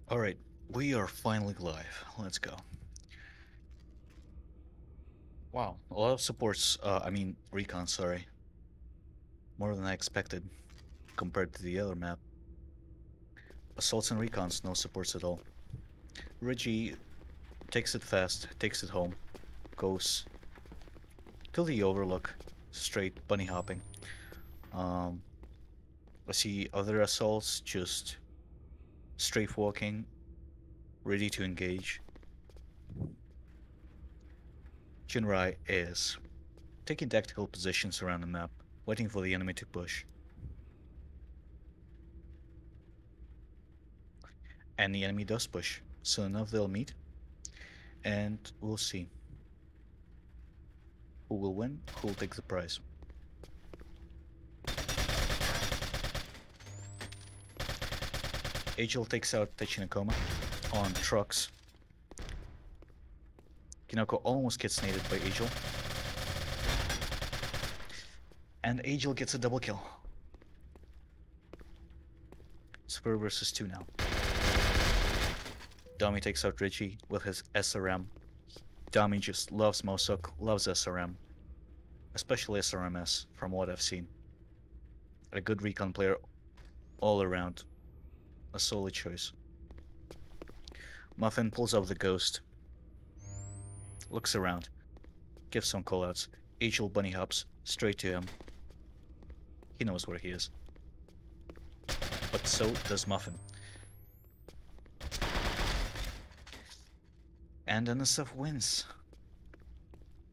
Alright, we are finally live. Let's go. Wow, a lot of supports, recon, sorry. More than I expected compared to the other map. Assaults and recons, no supports at all. Reggie takes it fast, takes it home, goes to the overlook, straight bunny hopping. Um, I see other assaults just strafe walking, ready to engage. Jinrai is taking tactical positions around the map, waiting for the enemy to push. And the enemy does push. Soon enough they'll meet, and we'll see who will win, who will take the prize. Angel takes out Techinokoma on trucks. Kinoko almost gets naded by Angel. And Angel gets a double kill. It's 4 versus 2 now. Dami takes out Richie with his SRM. Dami just loves Mosok, loves SRM. Especially SRMS, from what I've seen. A good recon player all around. A solid choice. Muffin pulls out the ghost. Looks around. Gives some callouts. Angel bunny hops straight to him. He knows where he is. But so does Muffin. And NSF wins.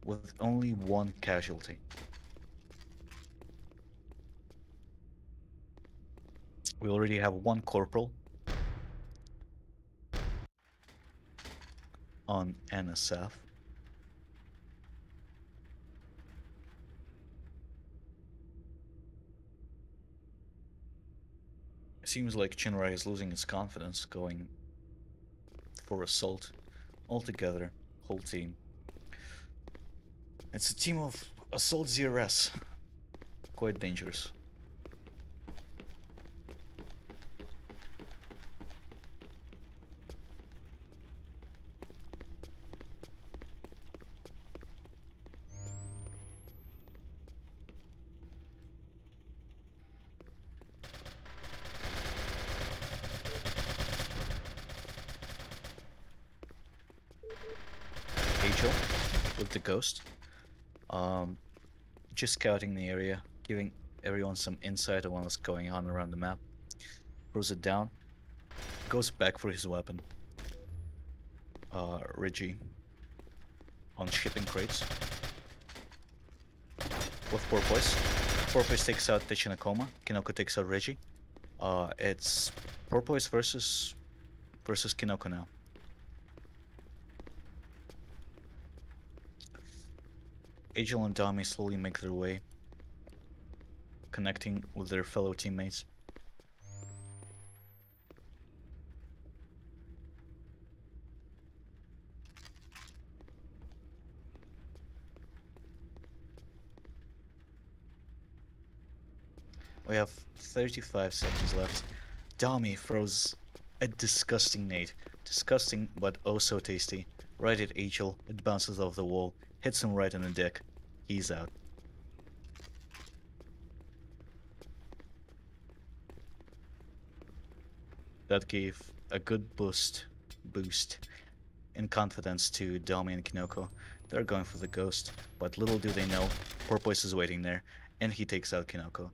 With only one casualty. We already have one corporal on NSF. It seems like Chinrai is losing its confidence, going for assault altogether, whole team. It's a team of assault ZRS. Quite dangerous. Angel with the ghost. Just scouting the area, giving everyone some insight on what's going on around the map. Throws it down, goes back for his weapon. Reggie on shipping crates with Porpoise. Porpoise takes out Techinokoma. Kinoko takes out Reggie. It's Porpoise versus Kinoko now. Angel and Dami slowly make their way, connecting with their fellow teammates. We have 35 seconds left. Dami throws a disgusting nade. Disgusting, but oh so tasty. Right at Angel, it bounces off the wall, hits him right in the dick. He's out. That gave a good boost in confidence to Dami and Kinoko. They're going for the ghost, but little do they know, Porpoise is waiting there, and he takes out Kinoko.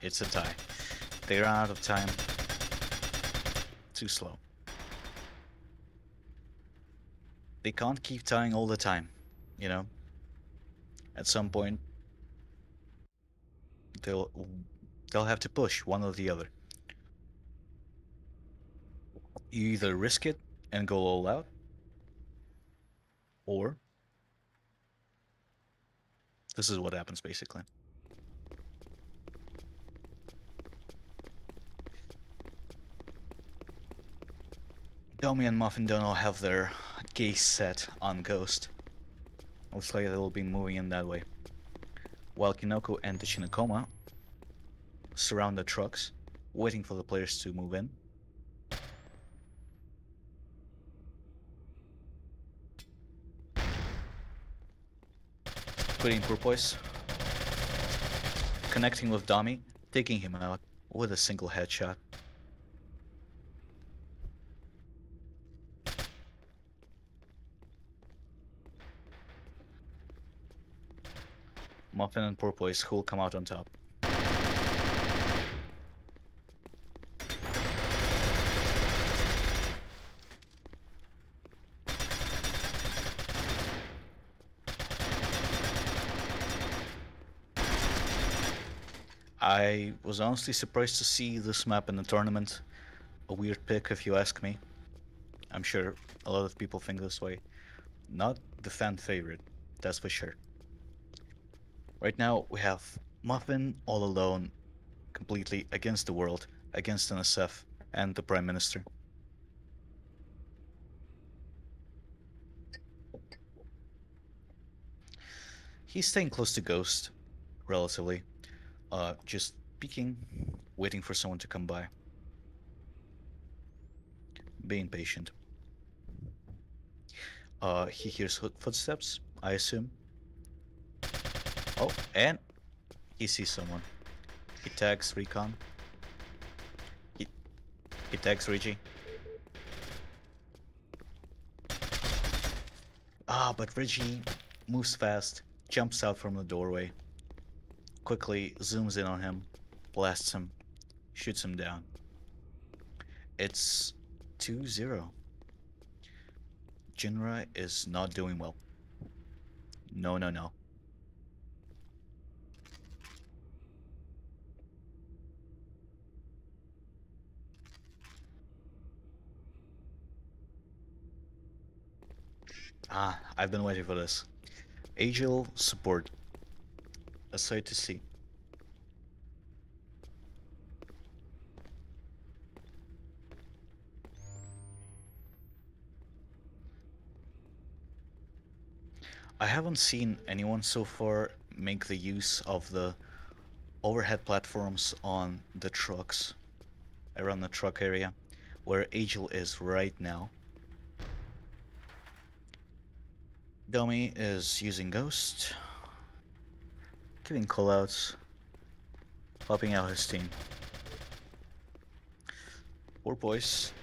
It's a tie. They ran out of time. Too slow. They can't keep tying all the time, you know? At some point, they'll have to push one or the other. You either risk it and go all out, or this is what happens basically. Domi and Muffin don't all have their gaze set on Ghost. Looks like they'll be moving in that way. while Kinoko and the Shinakoma surround the trucks, waiting for the players to move in. Quitting Porpoise, connecting with Dami, taking him out with a single headshot. Muffin and Porpoise who will come out on top. I was honestly surprised to see this map in the tournament. A weird pick if you ask me. I'm sure a lot of people think this way. Not the fan favorite, that's for sure. Right now we have Muffin all alone, completely against the world, against NSF and the Prime Minister. He's staying close to Ghost, relatively. Just peeking, waiting for someone to come by. Being patient. He hears footsteps, I assume. Oh, and he sees someone. He tags Recon. He tags Reggie. But Reggie moves fast, jumps out from the doorway, quickly zooms in on him, blasts him, shoots him down. It's 2-0. Jinra is not doing well. No, no, no. I've been waiting for this. Agile support. A sight to see. I haven't seen anyone so far make the use of the overhead platforms on the trucks, around the truck area, where Agile is right now. Dummy is using Ghost, giving callouts, popping out his team. Porpoise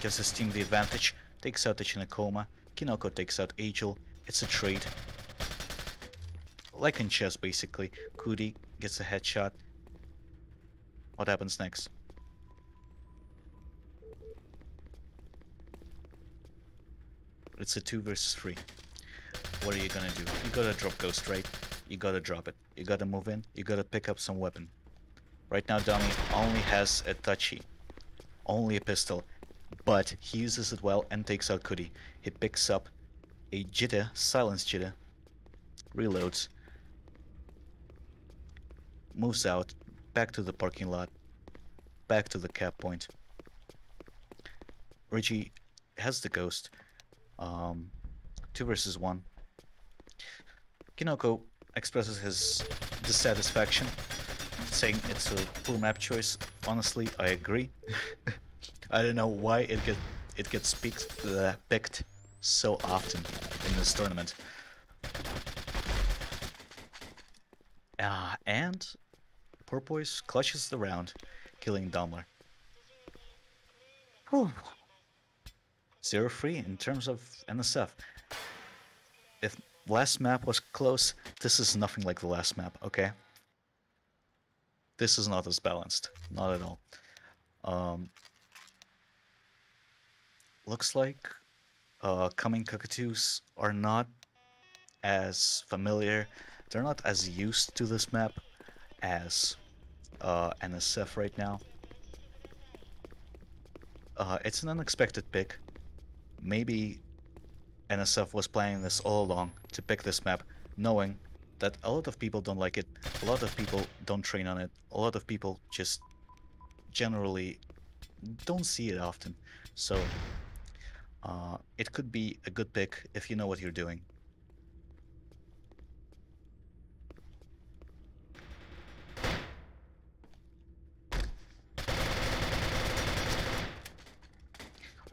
gives his team the advantage, takes out the Shinakoma, Kinoko takes out Agile. It's a trade. Like in chess, basically. Kudi gets a headshot. What happens next? It's a 2 versus 3. What are you gonna do? You gotta drop Ghost, right? You gotta drop it. You gotta move in. You gotta pick up some weapon. Right now, Dummy only has a touchy. Only a pistol. But he uses it well and takes out Kudi. He picks up a jitter, silence jitter. Reloads. Moves out. Back to the parking lot. Back to the cap point. Reggie has the Ghost. 2 versus 1. Kinoko expresses his dissatisfaction, saying it's a poor map choice. Honestly, I agree. I don't know why it gets picked so often in this tournament. And Porpoise clutches the round, killing Daimler. 0-3 in terms of NSF. If last map was close, this is nothing like the last map, okay? This is not as balanced. Not at all. Looks like coming Cockatoos are not as familiar. They're not as used to this map as NSF right now. It's an unexpected pick. Maybe NSF was planning this all along to pick this map, knowing that a lot of people don't like it, a lot of people don't train on it, a lot of people just generally don't see it often. So it could be a good pick if you know what you're doing.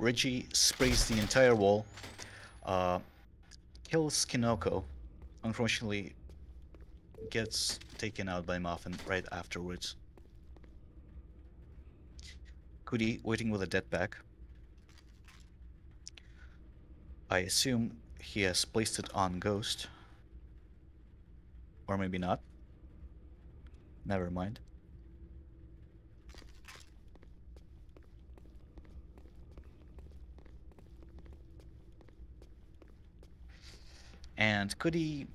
Reggie sprays the entire wall, uh, kills Kinoko. Unfortunately, gets taken out by Muffin right afterwards. Cootie waiting with a dead pack. I assume he has placed it on Ghost. Or maybe not. Never mind. And Cootie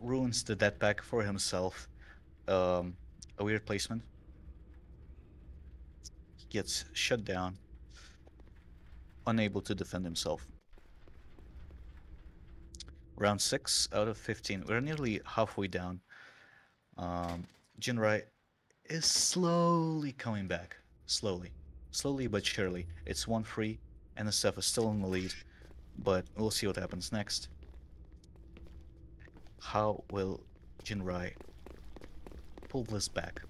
ruins the dead pack for himself. A weird placement. He gets shut down, unable to defend himself. Round 6 out of 15. We're nearly halfway down. Jinrai is slowly coming back. Slowly. Slowly but surely. It's 1-3, and NSF is still in the lead, but we'll see what happens next. How will Jinrai pull this back?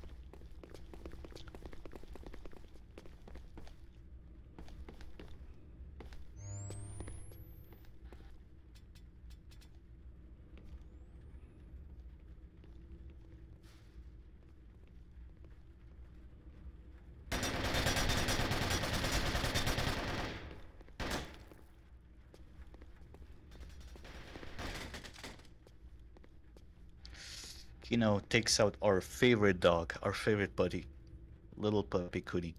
Takes out our favorite dog, our favorite buddy, little puppy Cootie.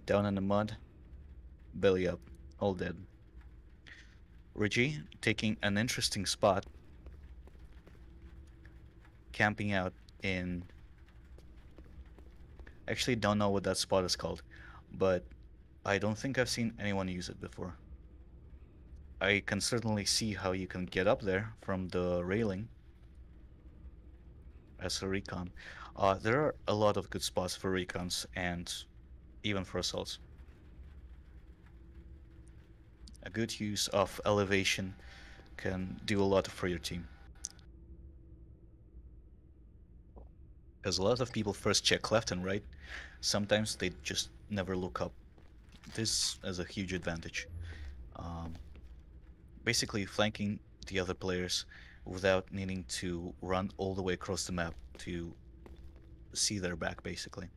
Down in the mud, belly up, all dead. Reggie taking an interesting spot, camping out in... Actually don't know what that spot is called, but I don't think I've seen anyone use it before. I can certainly see how you can get up there from the railing as a recon. There are a lot of good spots for recons and even for assaults. A good use of elevation can do a lot for your team. Because a lot of people first check left and right. Sometimes they just never look up. This is a huge advantage. Basically flanking the other players without needing to run all the way across the map to see their back, basically.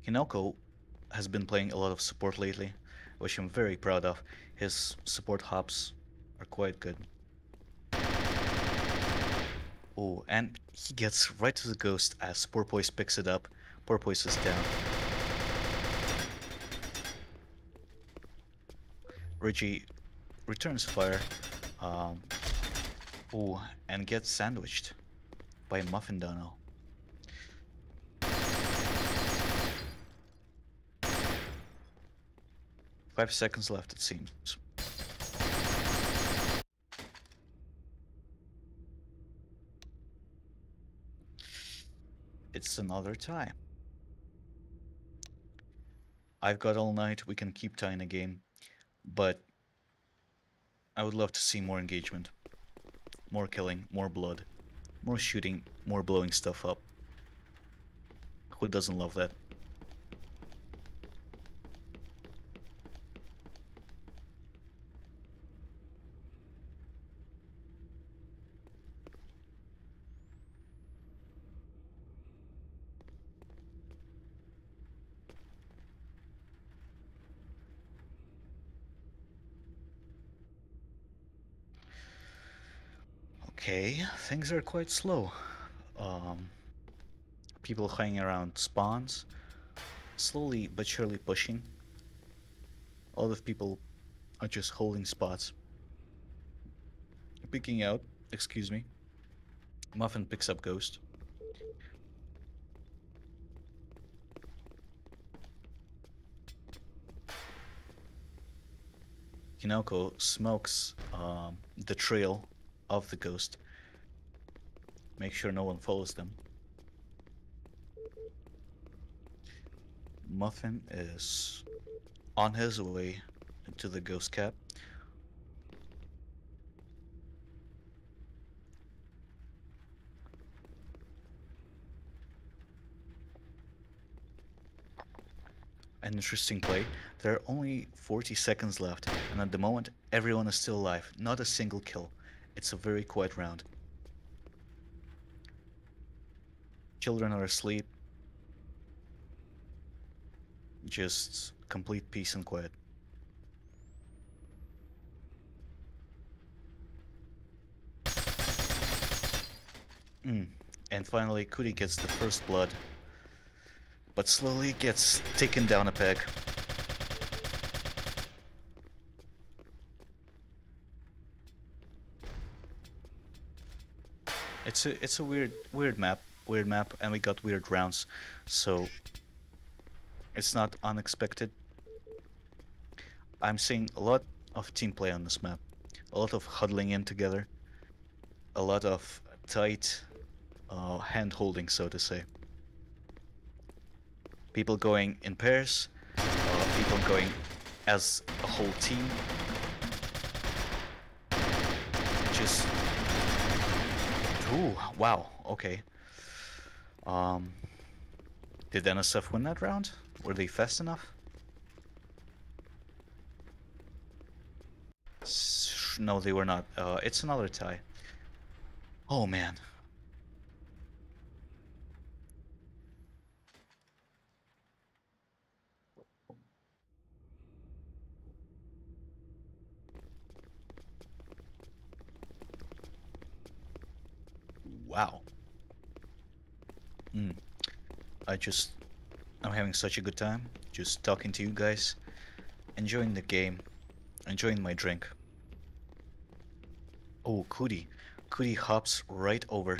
Hinoko has been playing a lot of support lately, which I'm very proud of. His support hops are quite good. Oh, and he gets right to the ghost as Porpoise picks it up. Porpoise is down. Reggie returns fire. Oh, and gets sandwiched by Muffin Dono. Five seconds left, it seems. It's another tie. I've got all night, we can keep tying the game, but I would love to see more engagement. More killing, more blood, more shooting, more blowing stuff up. Who doesn't love that? Okay, things are quite slow. People hanging around spawns, slowly but surely pushing. A lot of people are just holding spots. Picking out, excuse me. Muffin picks up Ghost. Hinoko smokes the trail of the Ghost. Make sure no one follows them. Muffin is on his way to the Ghost Cap. an interesting play. There are only 40 seconds left, and at the moment, everyone is still alive. Not a single kill. It's a very quiet round. Children are asleep. Just complete peace and quiet. And finally, Kuri gets the first blood, but slowly gets taken down a peg. It's a weird map, and we got weird rounds, so it's not unexpected. I'm seeing a lot of team play on this map, a lot of huddling in together, a lot of tight hand holding, so to say. People going in pairs, people going as a whole team. Just, ooh, wow, okay. Did NSF win that round? Were they fast enough? No, they were not. It's another tie. Oh man. Wow. Mm. I'm having such a good time just talking to you guys, enjoying the game, enjoying my drink. Oh, Kudi. Kudi hops right over.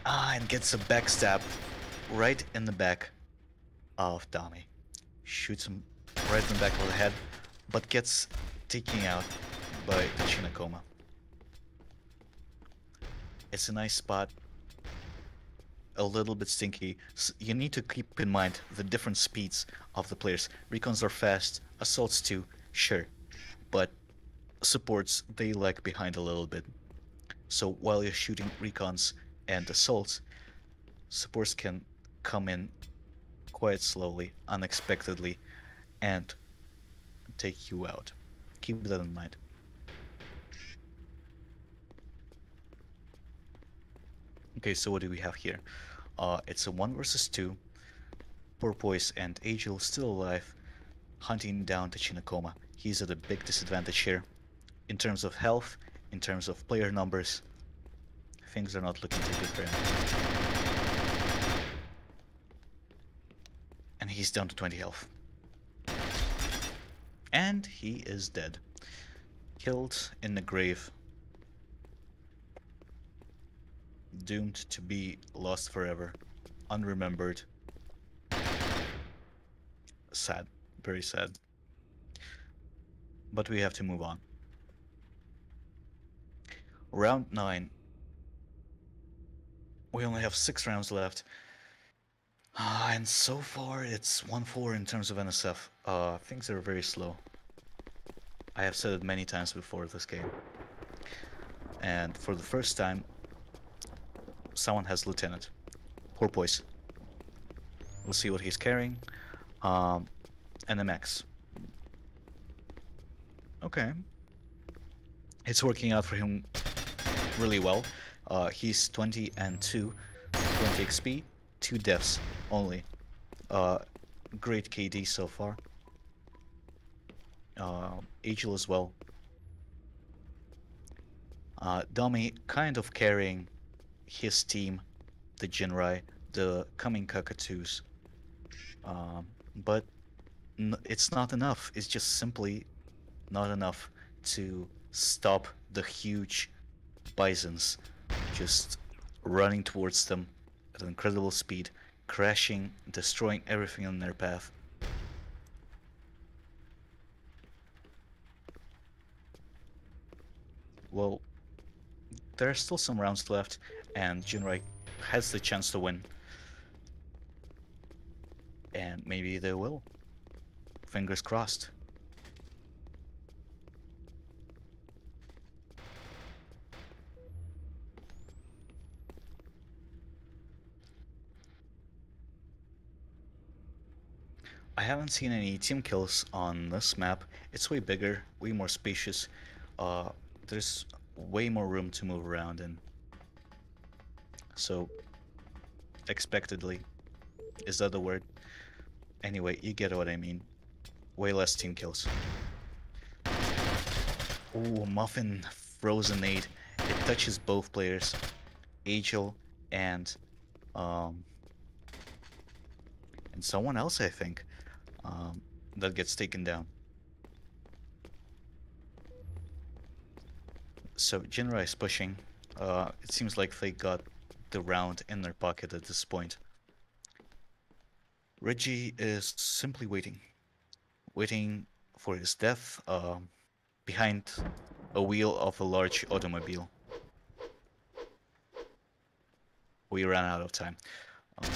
And gets a backstab right in the back of Dami. Shoots him right in the back of the head, but gets taken out by the Chinakoma. It's a nice spot. A little bit stinky. You need to keep in mind the different speeds of the players. Recons are fast, assaults too, sure. But supports, they lag behind a little bit. So while you're shooting recons and assaults, supports can come in quite slowly, unexpectedly, and take you out. Keep that in mind. Okay, so what do we have here? It's a 1 versus 2. Porpoise and Agil still alive, hunting down Tachinakoma. He's at a big disadvantage here. In terms of health, in terms of player numbers, things are not looking too good for him. And he's down to 20 health. And he is dead. Killed in the grave. Doomed to be lost forever. Unremembered. Sad. Very sad. But we have to move on. Round 9. We only have 6 rounds left. And so far it's 1-4 in terms of NSF. Things are very slow. I have said it many times before this game. And for the first time, someone has Lieutenant. Porpoise. We'll see what he's carrying. And MX. Okay. It's working out for him really well. He's 20 and 2. 20 XP, 2 deaths only. Great KD so far. Agil as well. Dami kind of carrying his team, the Jinrai, the coming Cockatoos. But it's not enough. It's just simply not enough to stop the huge Bisons just running towards them at incredible speed, crashing, destroying everything in their path. Well, there are still some rounds left, and Jinrai has the chance to win. And maybe they will. Fingers crossed. I haven't seen any team kills on this map. It's way bigger, way more spacious. Uh, there's way more room to move around in. So, expectedly, is that the word? Anyway, you get what I mean. Way less team kills. Ooh, Muffin Frozen Aid. It touches both players, Angel and um, and someone else, I think, that gets taken down. So Jinra is pushing. It seems like they got the round in their pocket at this point. Reggie is simply waiting for his death behind a wheel of a large automobile. We ran out of time. Uh,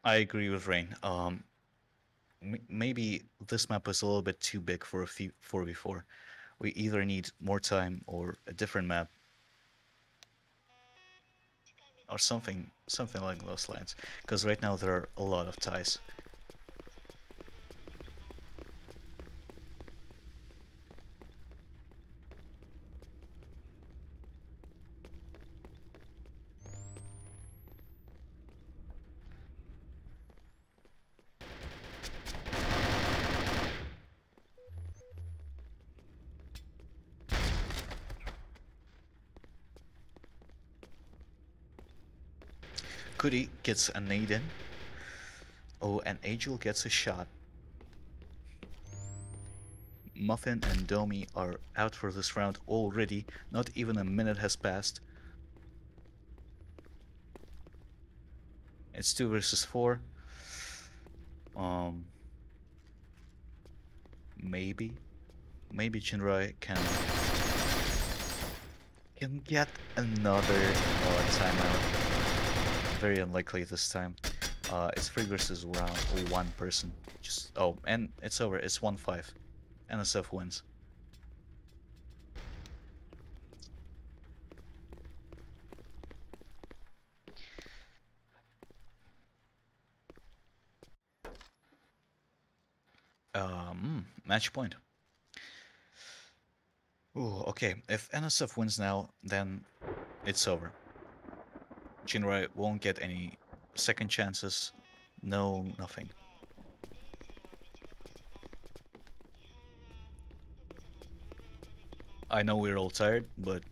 I agree with Rain. Maybe this map is a little bit too big for a 4v4. We either need more time or a different map or something like those lines. Because right now there are a lot of ties. Goody gets a nade in. Oh, and Angel gets a shot. Muffin and Domi are out for this round already. Not even a minute has passed. It's 2 versus 4. Um, maybe Jinrai can get another timeout. Very unlikely this time. It's 3 versus round 1 person. Just and it's over. It's 1-5. NSF wins. Match point. Ooh, okay. If NSF wins now, then it's over. Jinrai won't get any second chances. No, nothing. I know we're all tired, but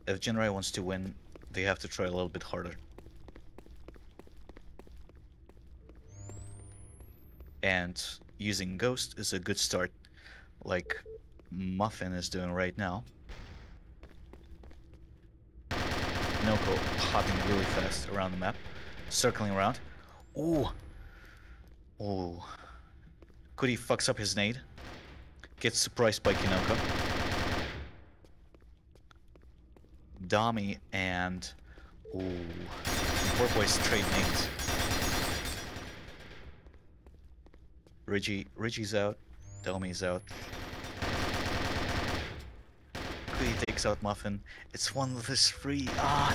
if Jinrai wants to win, they have to try a little bit harder. And using Ghost is a good start, like Muffin is doing right now. Noko hopping really fast around the map, circling around. Ooh! Ooh. Could he fucks up his nade? Gets surprised by Kinoko. Dami and... Ooh. Poor boys trade nades. Reggie's out. Dami's out. He takes out Muffin. It's 1 versus 3. Ah!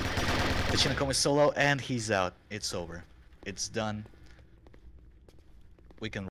The Shinokoma is solo and he's out. It's over. It's done. We can